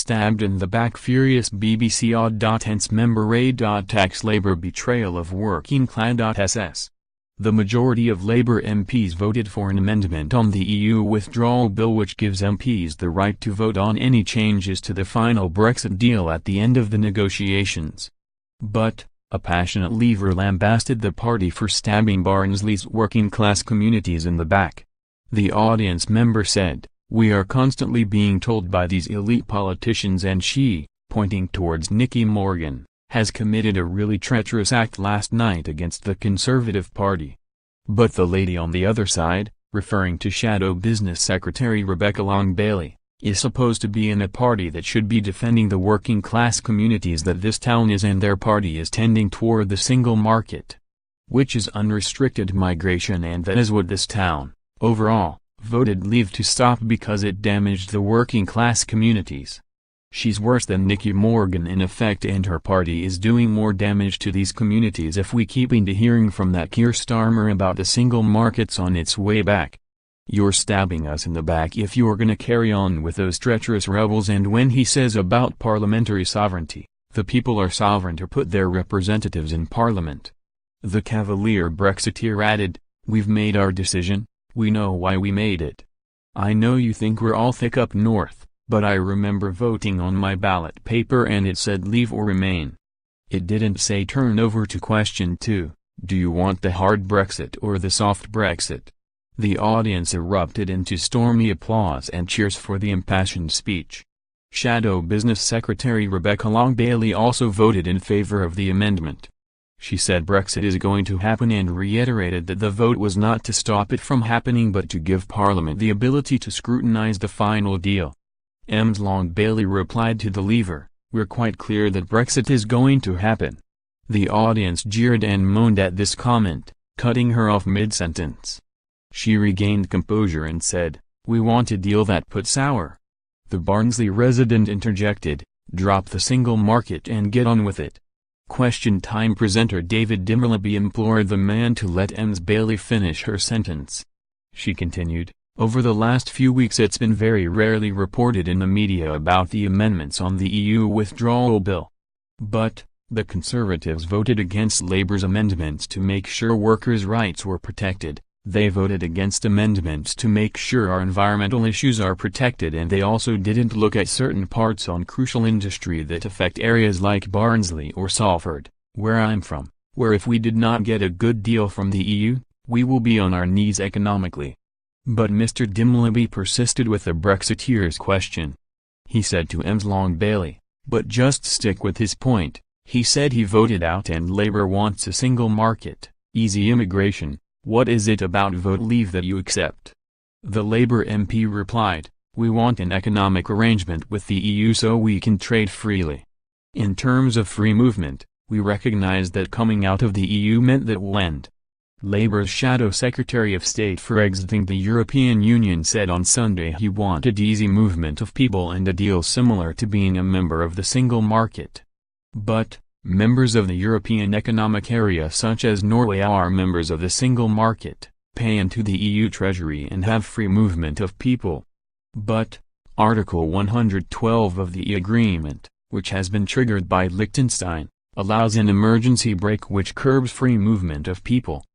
stabbed in the back. Furious BBC aud.ience member a.ttacks Labour betrayal of working cla.ss. The majority of Labour MPs voted for an amendment on the EU Withdrawal Bill which gives MPs the right to vote on any changes to the final Brexit deal at the end of the negotiations. But, a passionate Leaver lambasted the party for stabbing Barnsley's working-class communities in the back. The audience member said, "We are constantly being told by these elite politicians and she," pointing towards Nicky Morgan, "has committed a really treacherous act last night against the Conservative Party." But the lady on the other side, referring to Shadow Business Secretary Rebecca Long-Bailey, is supposed to be in a party that should be defending the working-class communities that this town is, and their party is tending toward the single market, which is unrestricted migration, and that is what this town, overall, voted Leave to stop because it damaged the working-class communities. She's worse than Nicky Morgan in effect, and her party is doing more damage to these communities if we keep into hearing from that Keir Starmer about the single markets on its way back. You're stabbing us in the back if you're gonna carry on with those treacherous rebels. And when he says about parliamentary sovereignty, the people are sovereign to put their representatives in parliament. The cavalier Brexiteer added, "We've made our decision, we know why we made it. I know you think we're all thick up north, but I remember voting on my ballot paper and it said leave or remain. It didn't say turn over to question 2, do you want the hard Brexit or the soft Brexit?" The audience erupted into stormy applause and cheers for the impassioned speech. Shadow Business Secretary Rebecca Long-Bailey also voted in favor of the amendment. She said Brexit is going to happen and reiterated that the vote was not to stop it from happening but to give Parliament the ability to scrutinise the final deal. Ms. Long-Bailey replied to the Leaver, "We're quite clear that Brexit is going to happen." The audience jeered and moaned at this comment, cutting her off mid-sentence. She regained composure and said, "We want a deal that puts our..." The Barnsley resident interjected, "Drop the single market and get on with it." Question Time presenter David Dimmerleby implored the man to let Ms. Bailey finish her sentence. She continued, "Over the last few weeks it's been very rarely reported in the media about the amendments on the EU Withdrawal Bill. But, the Conservatives voted against Labour's amendments to make sure workers' rights were protected. They voted against amendments to make sure our environmental issues are protected, and they also didn't look at certain parts on crucial industry that affect areas like Barnsley or Salford, where I'm from, where if we did not get a good deal from the EU, we will be on our knees economically." But Mr. Dimmerleby persisted with the Brexiteer's question. He said to Ms. Long-Bailey, "But just stick with his point. He said he voted out and Labour wants a single market, easy immigration. What is it about vote leave that you accept?" The Labour MP replied, "We want an economic arrangement with the EU so we can trade freely. In terms of free movement, we recognize that coming out of the EU meant that will end." Labour's Shadow Secretary of State for exiting the European Union said on Sunday he wanted easy movement of people and a deal similar to being a member of the single market. But, members of the European Economic Area such as Norway are members of the single market, pay into the EU Treasury and have free movement of people. But, Article 112 of the agreement, which has been triggered by Liechtenstein, allows an emergency brake which curbs free movement of people.